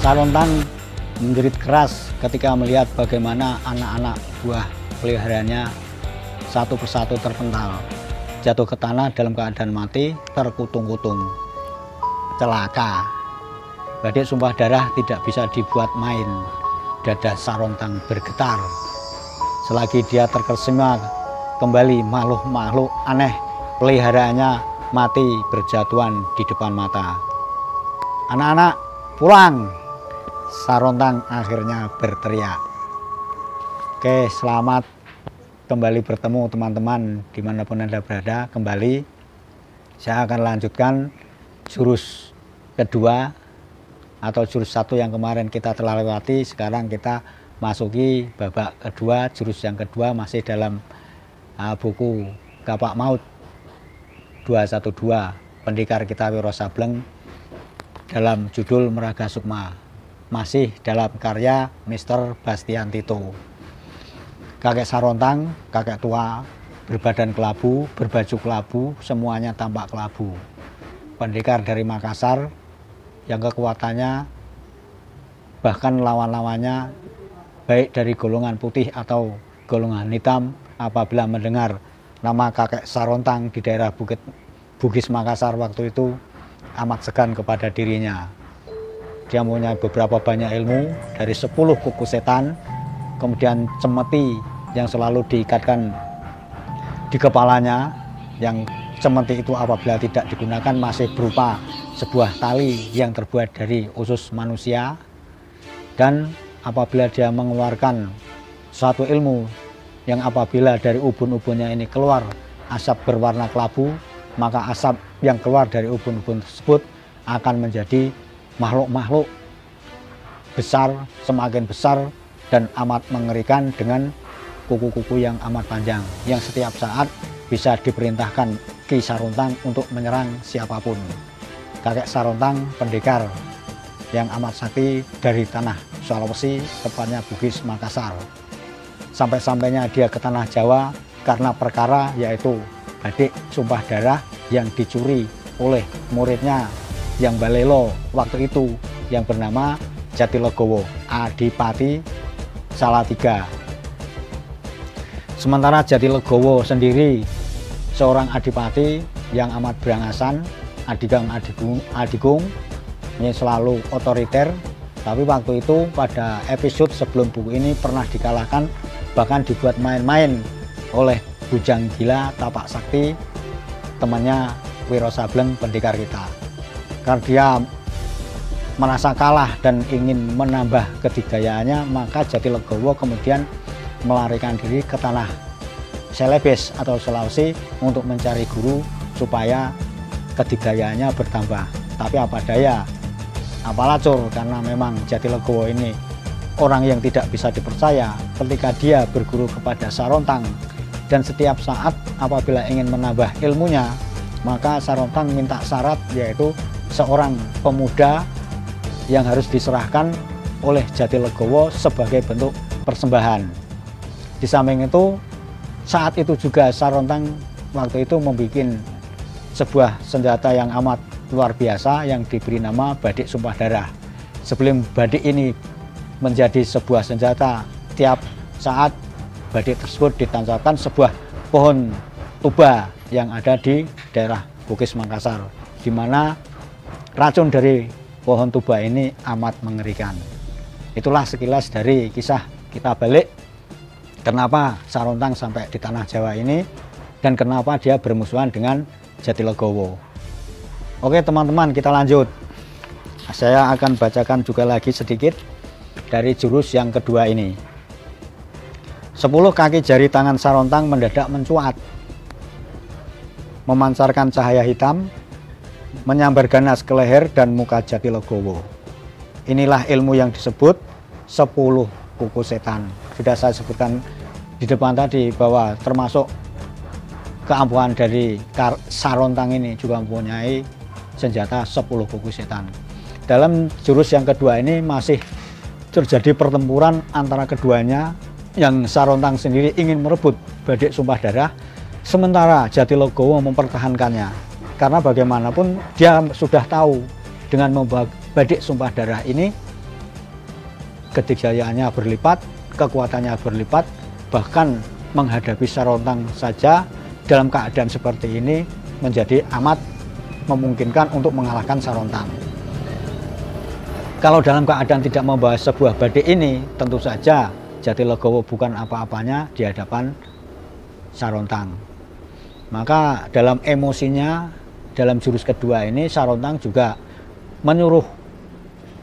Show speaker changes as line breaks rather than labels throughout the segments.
Sarontang menjerit keras ketika melihat bagaimana anak-anak buah peliharaannya satu persatu terpental, jatuh ke tanah dalam keadaan mati, terkutung-kutung, celaka. Badik sumpah darah tidak bisa dibuat main. Dada Sarontang bergetar selagi dia terkesima kembali makhluk-makhluk aneh peliharaannya mati berjatuhan di depan mata. Anak-anak, pulang! Sarontang akhirnya berteriak. Oke, selamat kembali bertemu teman-teman dimanapun Anda berada. Kembali saya akan lanjutkan jurus kedua atau jurus satu yang kemarin kita telah lewati. Sekarang kita masuki babak kedua. Jurus yang kedua masih dalam buku Kapak Maut 212 Pendekar kita Wiro Sableng dalam judul Meraga Sukma, masih dalam karya Mr. Bastian Tito. Kakek Sarontang, kakek tua, berbadan kelabu, berbaju kelabu, semuanya tampak kelabu. Pendekar dari Makassar yang kekuatannya bahkan lawan-lawannya baik dari golongan putih atau golongan hitam apabila mendengar nama kakek Sarontang di daerah Bugis Makassar waktu itu amat segan kepada dirinya. Dia mempunyai beberapa banyak ilmu, dari 10 kuku setan, kemudian cemeti yang selalu diikatkan di kepalanya, yang cemeti itu apabila tidak digunakan masih berupa sebuah tali yang terbuat dari usus manusia, dan apabila dia mengeluarkan suatu ilmu yang apabila dari ubun-ubunnya ini keluar asap berwarna kelabu, maka asap yang keluar dari ubun-ubun tersebut akan menjadi makhluk-makhluk besar, semakin besar dan amat mengerikan dengan kuku-kuku yang amat panjang, yang setiap saat bisa diperintahkan Ki Sarontang untuk menyerang siapapun. Kakek Sarontang pendekar yang amat sakti dari tanah Sulawesi, tepatnya Bugis Makassar. Sampai-sampainya dia ke tanah Jawa karena perkara yaitu badik sumpah darah yang dicuri oleh muridnya yang balelo waktu itu yang bernama Jatilegowo Adipati Salatiga. Sementara Jatilegowo sendiri seorang adipati yang amat berangasan, adigung, ini selalu otoriter, tapi waktu itu pada episode sebelum buku ini pernah dikalahkan, bahkan dibuat main-main oleh Bujang Gila Tapak Sakti, temannya Wiro Sableng pendekar kita. Karena dia merasa kalah dan ingin menambah kedidayaannya, maka Jatilegowo kemudian melarikan diri ke tanah Celebes atau Sulawesi untuk mencari guru supaya kedidayaannya bertambah. Tapi apa daya, apa lacur, karena memang Jatilegowo ini orang yang tidak bisa dipercaya. Ketika dia berguru kepada Sarontang dan setiap saat apabila ingin menambah ilmunya, maka Sarontang minta syarat yaitu seorang pemuda yang harus diserahkan oleh Jatilegowo sebagai bentuk persembahan. Di samping itu, saat itu juga Sarontang waktu itu membuat sebuah senjata yang amat luar biasa yang diberi nama badik sumpah darah. Sebelum badik ini menjadi sebuah senjata, tiap saat badik tersebut ditancapkan sebuah pohon tuba yang ada di daerah Bugis Makassar, di mana racun dari pohon tuba ini amat mengerikan. Itulah sekilas dari kisah kita balik kenapa Sarontang sampai di tanah Jawa ini dan kenapa dia bermusuhan dengan Jatilegowo. Oke teman-teman, kita lanjut. Saya akan bacakan juga lagi sedikit dari jurus yang kedua ini. 10 kaki jari tangan Sarontang mendadak mencuat, memancarkan cahaya hitam, menyambar ganas ke leher dan muka Jatilegowo. Inilah ilmu yang disebut 10 kuku setan. Sudah saya sebutkan di depan tadi bahwa termasuk keampuhan dari Sarontang ini juga mempunyai senjata 10 kuku setan. Dalam jurus yang kedua ini masih terjadi pertempuran antara keduanya, yang Sarontang sendiri ingin merebut badik sumpah darah, sementara Jatilegowo mempertahankannya. Karena bagaimanapun dia sudah tahu dengan membawa badik sumpah darah ini kejayanya berlipat, kekuatannya berlipat, bahkan menghadapi Sarontang saja dalam keadaan seperti ini menjadi amat memungkinkan untuk mengalahkan Sarontang. Kalau dalam keadaan tidak membawa sebuah badik ini, tentu saja Jatilegowo bukan apa-apanya di hadapan Sarontang. Maka dalam emosinya, dalam jurus kedua ini, Sarontang juga menyuruh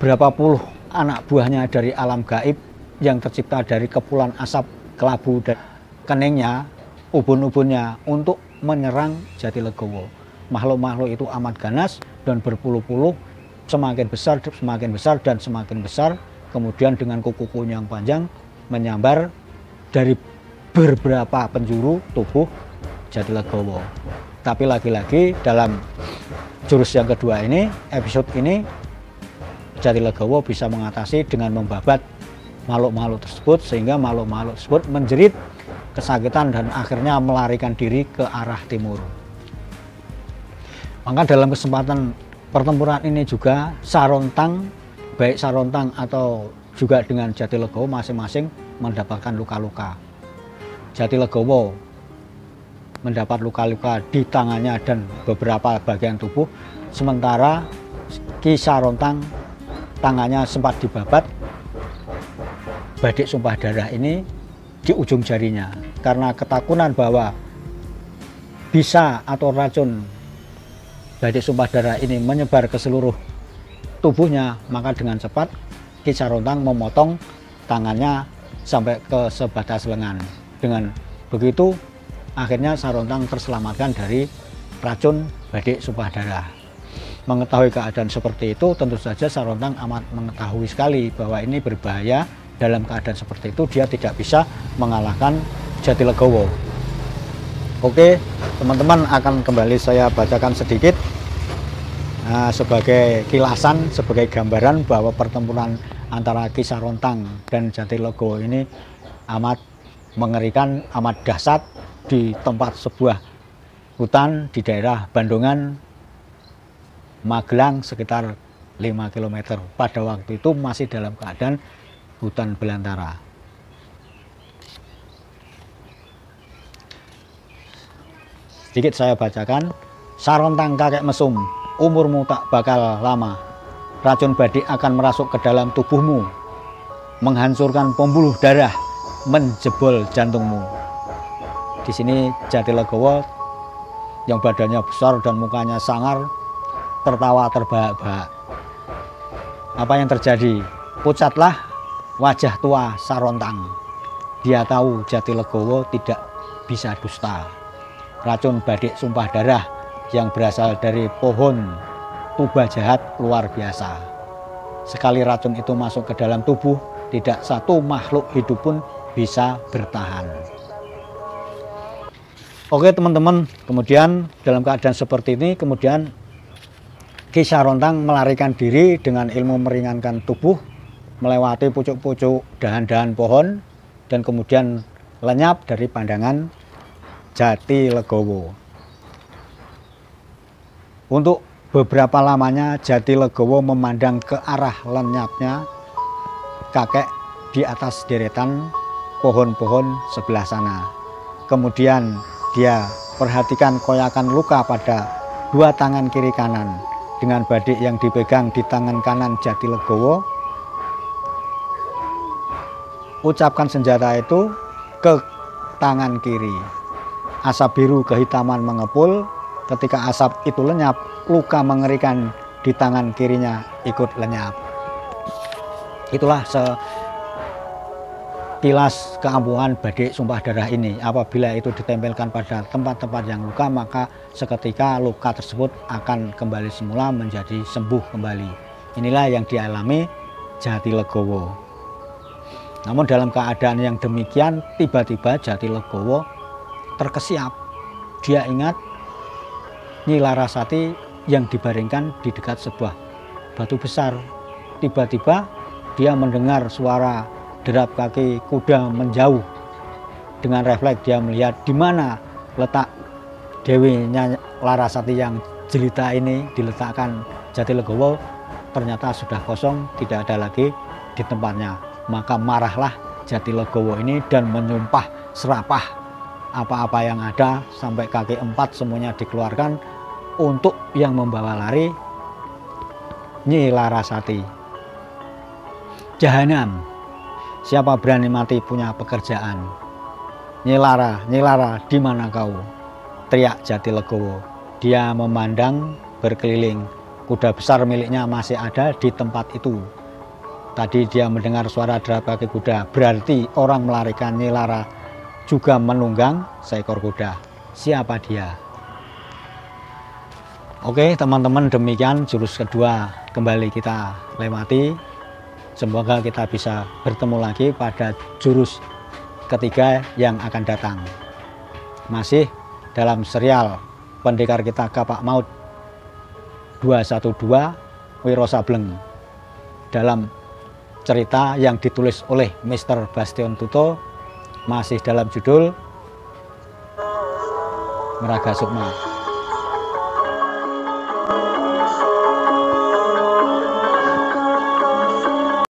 berapa puluh anak buahnya dari alam gaib yang tercipta dari kepulan asap, kelabu, dan keningnya, ubun-ubunnya untuk menyerang Jatilegowo. Makhluk-makhluk itu amat ganas dan berpuluh-puluh, semakin besar dan semakin besar, kemudian dengan kuku-kukunya yang panjang menyambar dari beberapa penjuru tubuh Jatilegowo. Tapi lagi-lagi dalam jurus yang kedua ini, episode ini, Jatilegowo bisa mengatasi dengan membabat makhluk-makhluk tersebut, sehingga makhluk-makhluk tersebut menjerit kesakitan dan akhirnya melarikan diri ke arah timur. Maka dalam kesempatan pertempuran ini juga Sarontang, baik Sarontang atau juga dengan Jatilegowo masing-masing mendapatkan luka-luka. Jatilegowo mendapat luka-luka di tangannya dan beberapa bagian tubuh, sementara Ki Sarontang tangannya sempat dibabat badik sumpah darah ini di ujung jarinya. Karena ketakutan bahwa bisa atau racun badik sumpah darah ini menyebar ke seluruh tubuhnya, maka dengan cepat Ki Sarontang memotong tangannya sampai ke sebatas lengan. Dengan begitu akhirnya Sarontang terselamatkan dari racun badik sumpah darah. Mengetahui keadaan seperti itu, tentu saja Sarontang amat mengetahui sekali bahwa ini berbahaya. Dalam keadaan seperti itu dia tidak bisa mengalahkan Jatilegowo. Oke, teman-teman, akan kembali saya bacakan sedikit sebagai kilasan, sebagai gambaran bahwa pertempuran antara Ki Sarontang dan Jatilegowo ini amat mengerikan, amat dahsyat di tempat sebuah hutan di daerah Bandungan, Magelang, sekitar 5 km. Pada waktu itu masih dalam keadaan hutan belantara. Sedikit saya bacakan. Sarontang kakek mesum, umurmu tak bakal lama. Racun badik akan merasuk ke dalam tubuhmu, menghancurkan pembuluh darah, menjebol jantungmu. Di sini Jatilegowo yang badannya besar dan mukanya sangar tertawa terbahak-bahak. Apa yang terjadi? Pucatlah wajah tua Sarontang. Dia tahu Jatilegowo tidak bisa dusta. Racun badik sumpah darah yang berasal dari pohon tuba jahat luar biasa. Sekali racun itu masuk ke dalam tubuh, tidak satu makhluk hidup pun bisa bertahan. Oke teman-teman, kemudian dalam keadaan seperti ini, kemudian Ki Sarontang melarikan diri dengan ilmu meringankan tubuh, melewati pucuk-pucuk dahan-dahan pohon, dan kemudian lenyap dari pandangan Jatilegowo. Untuk beberapa lamanya Jatilegowo memandang ke arah lenyapnya kakek di atas deretan pohon-pohon sebelah sana. Kemudian dia perhatikan koyakan luka pada dua tangan kiri kanan dengan badik yang dipegang di tangan kanan Jatilegowo. Ucapkan senjata itu ke tangan kiri. Asap biru kehitaman mengepul. Ketika asap itu lenyap, luka mengerikan di tangan kirinya ikut lenyap. Itulah sekilas keampuhan badik sumpah darah ini. Apabila itu ditempelkan pada tempat-tempat yang luka, maka seketika luka tersebut akan kembali semula menjadi sembuh kembali. Inilah yang dialami Jatilegowo. Namun dalam keadaan yang demikian, tiba-tiba Jatilegowo terkesiap. Dia ingat Nyi Larasati yang dibaringkan di dekat sebuah batu besar. Tiba-tiba dia mendengar suara derap kaki kuda menjauh. Dengan refleks dia melihat di mana letak Dewinya Larasati yang jelita ini diletakkan Jatilegowo. Ternyata sudah kosong, tidak ada lagi di tempatnya. maka marahlah Jatilegowo ini dan menyumpah serapah apa-apa yang ada sampai kaki 4 semuanya dikeluarkan untuk yang membawa lari Nyi Larasati. Jahanam, siapa berani mati punya pekerjaan. Nyi Lara, di mana kau? Teriak Jatilegowo. Dia memandang berkeliling. Kuda besar miliknya masih ada di tempat itu. Tadi dia mendengar suara derap kaki kuda, berarti orang melarikan Nyi Lara juga menunggang seekor kuda. Siapa dia? Oke teman-teman, demikian jurus kedua kembali kita lewati. Semoga kita bisa bertemu lagi pada jurus ketiga yang akan datang. Masih dalam serial pendekar kita Kapak Maut 212 Wiro Sableng, dalam cerita yang ditulis oleh Mr. Bastion Tuto, masih dalam judul Meraga Sukma.